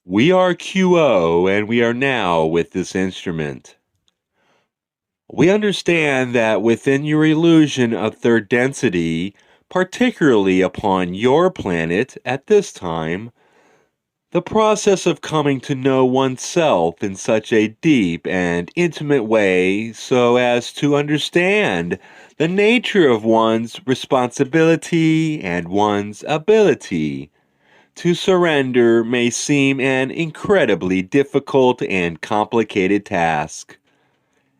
We are QO and we are now with this instrument. We understand that within your illusion of third density, particularly upon your planet at this time, the process of coming to know oneself in such a deep and intimate way so as to understand the nature of one's responsibility and one's ability to surrender may seem an incredibly difficult and complicated task.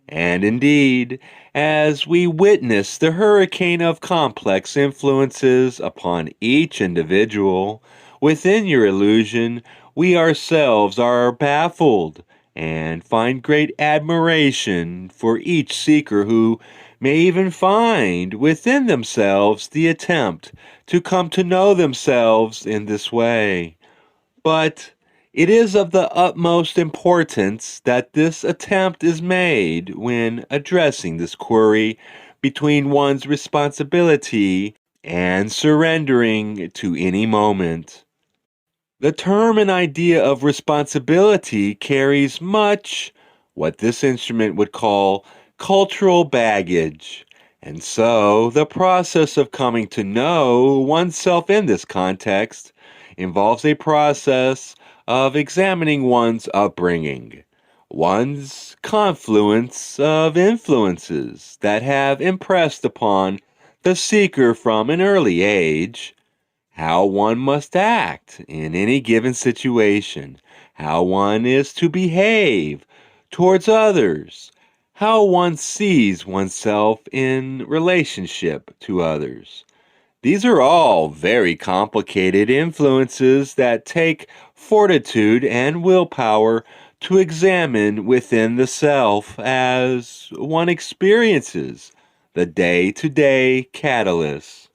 And indeed, as we witness the hurricane of complex influences upon each individual within your illusion, we ourselves are baffled and find great admiration for each seeker who may even find within themselves the attempt to come to know themselves in this way. But it is of the utmost importance that this attempt is made when addressing this query between one's responsibility and surrendering to any moment. The term and idea of responsibility carries much what this instrument would call cultural baggage. And so, the process of coming to know oneself in this context involves a process of examining one's upbringing, one's confluence of influences that have impressed upon the seeker from an early age how one must act in any given situation, how one is to behave towards others, how one sees oneself in relationship to others. These are all very complicated influences that take fortitude and willpower to examine within the self as one experiences the day-to-day catalyst.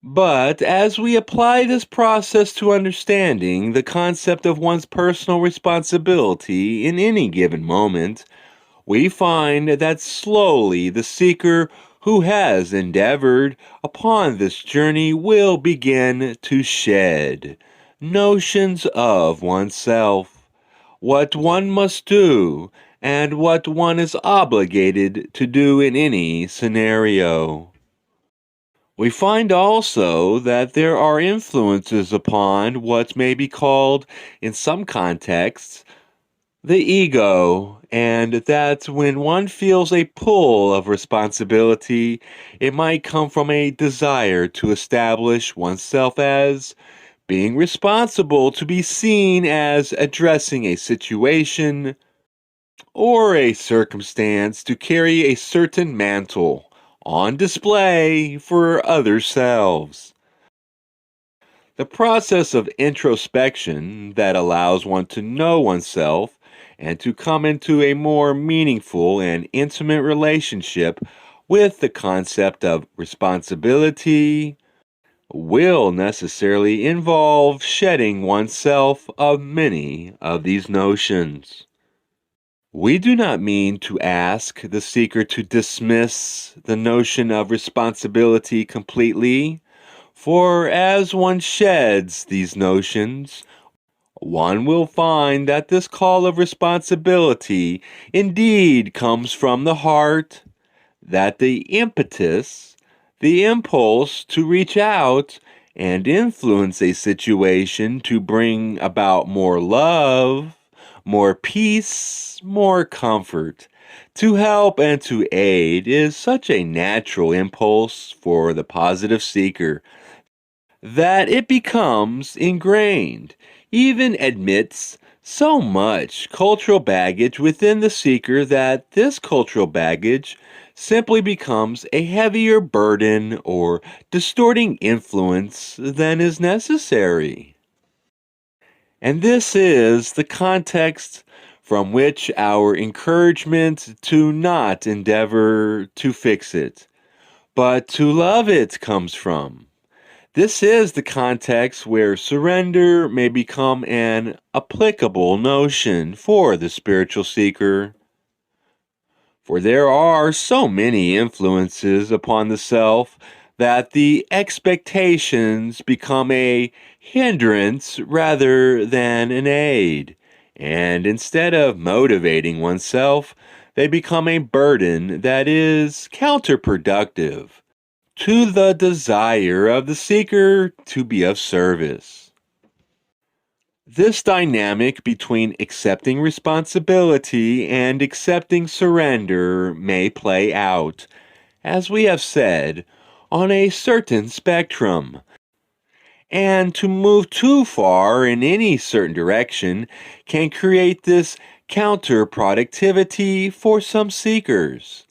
But as we apply this process to understanding the concept of one's personal responsibility in any given moment, we find that slowly the seeker who has endeavored upon this journey will begin to shed notions of oneself, what one must do, and what one is obligated to do in any scenario. We find also that there are influences upon what may be called, in some contexts, the ego, and that when one feels a pull of responsibility, it might come from a desire to establish oneself as being responsible, to be seen as addressing a situation or a circumstance, to carry a certain mantle on display for other selves. The process of introspection that allows one to know oneself and to come into a more meaningful and intimate relationship with the concept of responsibility will necessarily involve shedding oneself of many of these notions. We do not mean to ask the seeker to dismiss the notion of responsibility completely, for as one sheds these notions, one will find that this call of responsibility indeed comes from the heart, that the impetus, the impulse to reach out and influence a situation to bring about more love, more peace, more comfort, to help and to aid is such a natural impulse for the positive seeker that it becomes ingrained, even admits so much cultural baggage within the seeker that this cultural baggage simply becomes a heavier burden or distorting influence than is necessary. And this is the context from which our encouragement to not endeavor to fix it, but to love it comes from. This is the context where surrender may become an applicable notion for the spiritual seeker. For there are so many influences upon the self that the expectations become a hindrance rather than an aid, and instead of motivating oneself, they become a burden that is counterproductive to the desire of the seeker to be of service. This dynamic between accepting responsibility and accepting surrender may play out, as we have said, on a certain spectrum. And to move too far in any certain direction can create this counterproductivity for some seekers.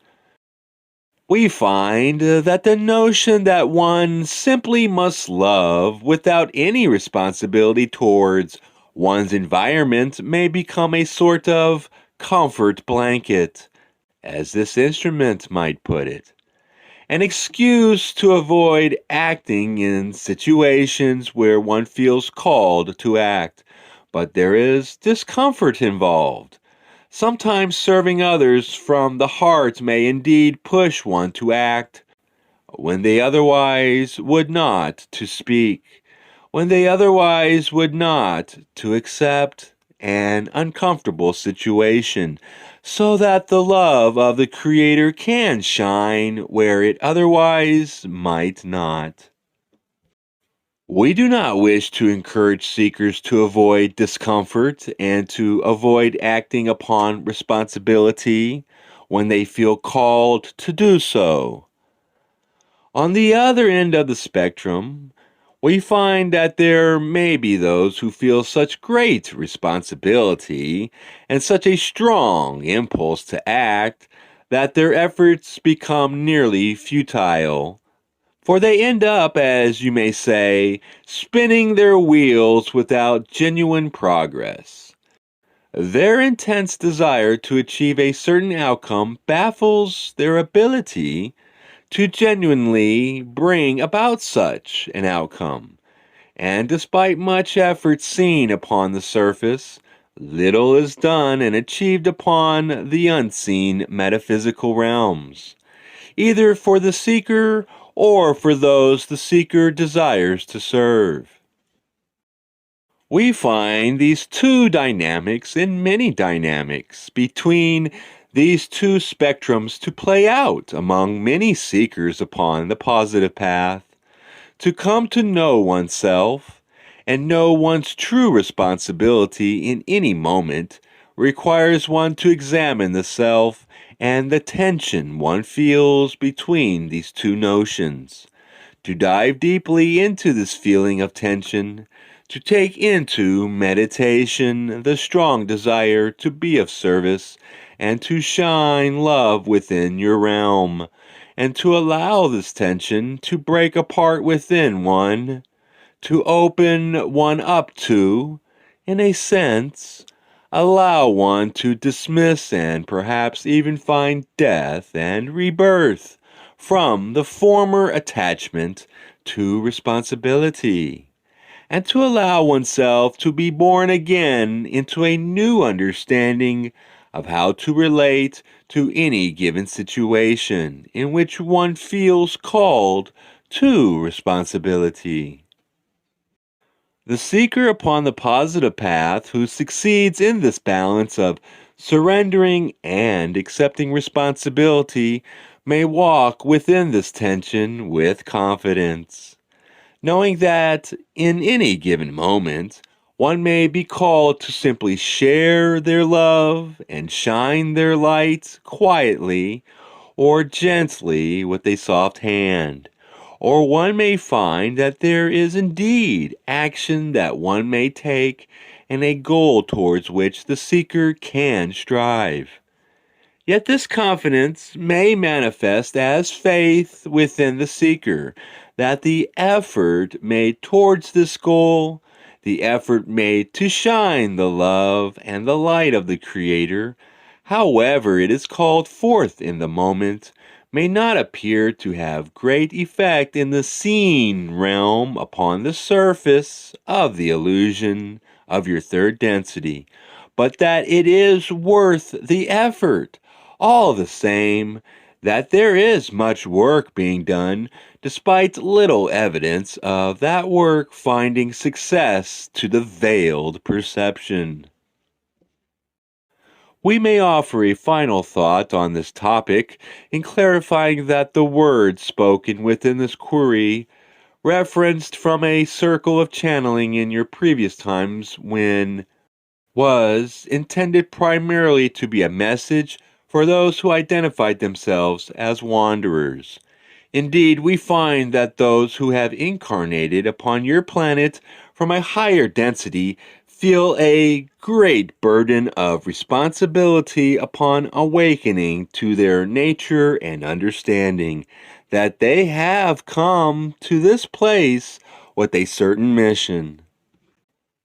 We find that the notion that one simply must love without any responsibility towards one's environment may become a sort of comfort blanket, as this instrument might put it. An excuse to avoid acting in situations where one feels called to act, but there is discomfort involved. Sometimes serving others from the heart may indeed push one to act when they otherwise would not, to speak when they otherwise would not, to accept an uncomfortable situation, so that the love of the Creator can shine where it otherwise might not. We do not wish to encourage seekers to avoid discomfort and to avoid acting upon responsibility when they feel called to do so. On the other end of the spectrum, we find that there may be those who feel such great responsibility and such a strong impulse to act that their efforts become nearly futile. For they end up, as you may say, spinning their wheels without genuine progress. Their intense desire to achieve a certain outcome baffles their ability to genuinely bring about such an outcome. And despite much effort seen upon the surface, little is done and achieved upon the unseen metaphysical realms, either for the seeker or for those the seeker desires to serve. We find these two dynamics and many dynamics between these two spectrums to play out among many seekers upon the positive path. To come to know oneself and know one's true responsibility in any moment requires one to examine the self and the tension one feels between these two notions. To dive deeply into this feeling of tension, to take into meditation the strong desire to be of service and to shine love within your realm, and to allow this tension to break apart within one, to open one up to, in a sense, allow one to dismiss and perhaps even find death and rebirth from the former attachment to responsibility, and to allow oneself to be born again into a new understanding of how to relate to any given situation in which one feels called to responsibility. The seeker upon the positive path who succeeds in this balance of surrendering and accepting responsibility may walk within this tension with confidence, knowing that in any given moment, one may be called to simply share their love and shine their light quietly or gently with a soft hand. Or one may find that there is indeed action that one may take and a goal towards which the seeker can strive. Yet this confidence may manifest as faith within the seeker that the effort made towards this goal, the effort made to shine the love and the light of the Creator, however it is called forth in the moment, may not appear to have great effect in the seen realm upon the surface of the illusion of your third density, but that it is worth the effort all the same, that there is much work being done despite little evidence of that work finding success to the veiled perception. We may offer a final thought on this topic in clarifying that the words spoken within this query referenced from a circle of channeling in your previous times when was intended primarily to be a message for those who identified themselves as wanderers. Indeed, we find that those who have incarnated upon your planet from a higher density feel a great burden of responsibility upon awakening to their nature and understanding that they have come to this place with a certain mission.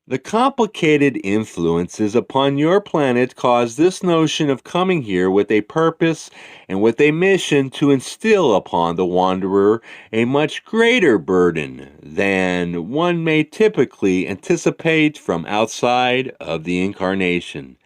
The complicated influences upon your planet cause this notion of coming here with a purpose and with a mission to instill upon the wanderer a much greater burden than one may typically anticipate from outside of the incarnation.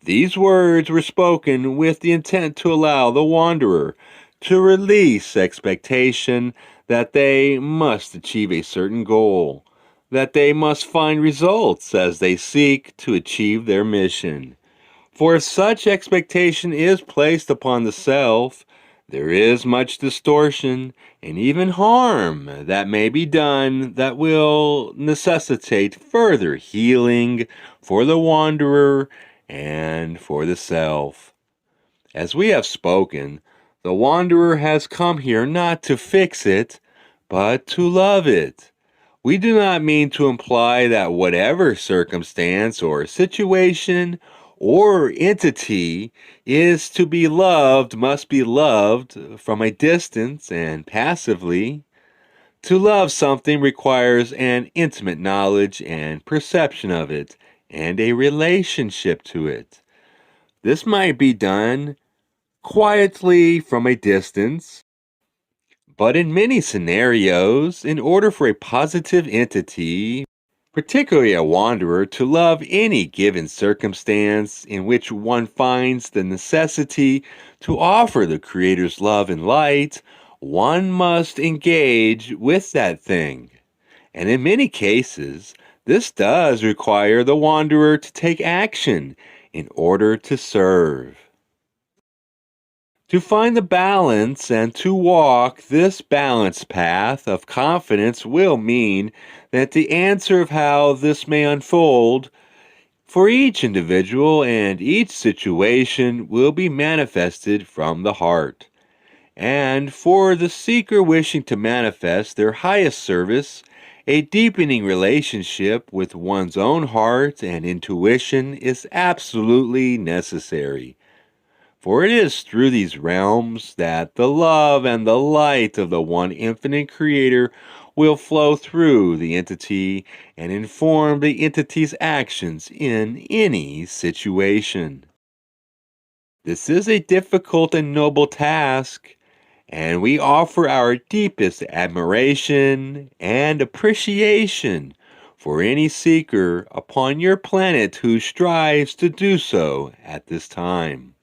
These words were spoken with the intent to allow the wanderer to release expectation that they must achieve a certain goal, that they must find results as they seek to achieve their mission. For if such expectation is placed upon the self, there is much distortion and even harm that may be done that will necessitate further healing for the wanderer and for the self. As we have spoken, the wanderer has come here not to fix it, but to love it. We do not mean to imply that whatever circumstance or situation or entity is to be loved must be loved from a distance and passively. To love something requires an intimate knowledge and perception of it, and a relationship to it. This might be done quietly from a distance, but in many scenarios, in order for a positive entity, particularly a wanderer, to love any given circumstance in which one finds the necessity to offer the Creator's love and light, one must engage with that thing. And in many cases, this does require the wanderer to take action in order to serve. To find the balance and to walk this balanced path of confidence will mean that the answer of how this may unfold for each individual and each situation will be manifested from the heart. And for the seeker wishing to manifest their highest service, a deepening relationship with one's own heart and intuition is absolutely necessary. For it is through these realms that the love and the light of the one infinite Creator will flow through the entity and inform the entity's actions in any situation. This is a difficult and noble task, and we offer our deepest admiration and appreciation for any seeker upon your planet who strives to do so at this time.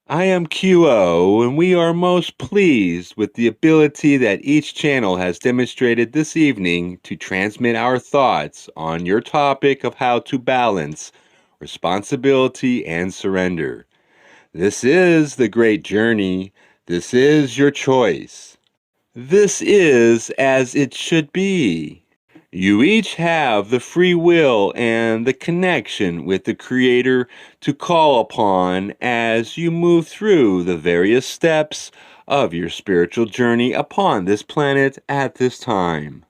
I am QO, and we are most pleased with the ability that each channel has demonstrated this evening to transmit our thoughts on your topic of how to balance responsibility and surrender. This is the great journey. This is your choice. This is as it should be. You each have the free will and the connection with the Creator to call upon as you move through the various steps of your spiritual journey upon this planet at this time.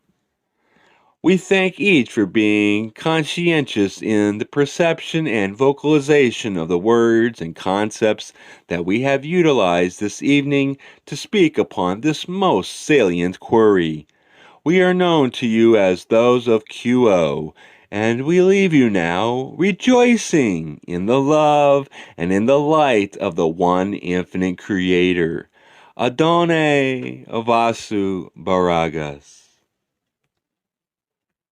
We thank each for being conscientious in the perception and vocalization of the words and concepts that we have utilized this evening to speak upon this most salient query. We are known to you as those of QO, and we leave you now rejoicing in the love and in the light of the one infinite Creator. Adonai Vasu Baragas.